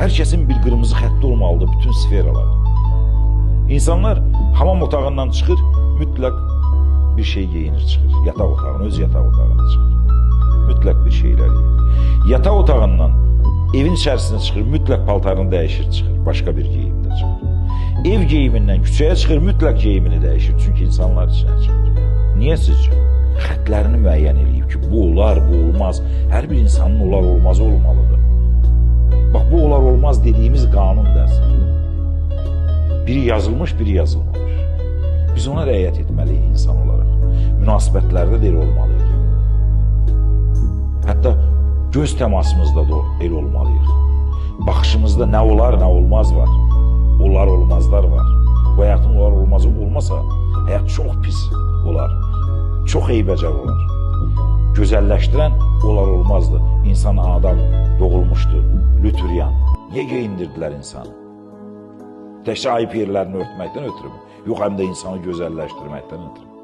Hər kəsin bir qırmızı xətti olmalıdır bütün sferalar. İnsanlar hamam otağından çıxır, mütləq bir şey geyinir çıxır. Yataq otağına, öz yataq otağına çıxır. Mütləq bir şeylər yeyir. Yataq otağından evin içərisinə çıxır, mütləq paltarını dəyişir çıxır. Başqa bir geyimdə çıxır. Ev geyimindən küçəyə çıxır, mütləq geyimini dəyişir. Çünki insanlar içinə çıxır. Niyə sizcə? Xətlərini müəyyən edib ki, bu olar, bu olmaz. Hər bir insanın olar olmazı olmalıdır. Bax, bu olar olmaz dediyimiz qanun dərsi. Biri yazılmış, biri yazılmamış. Biz ona riayət etməliyik insan olaraq. Münasibətlərdə də el olmalıyıq. Hətta göz təmasımızda da el olmalıyıq. Baxışımızda nə olar, nə olmaz var. Olar olmazlar var. Bu həyatın olar olmazı olmasa, həyat çox pis olar. Çox eybəcər olar. Gözəlləşdirən olar olmazdır. İnsan adam doğulmuşdu, lütüryan. Niyə geyindirdilər insanı? Təkcə ayıb yerlərini örtməkdən ötürü mü? Yox, həm də insanı gözəlləşdirməkdən ötürü mü?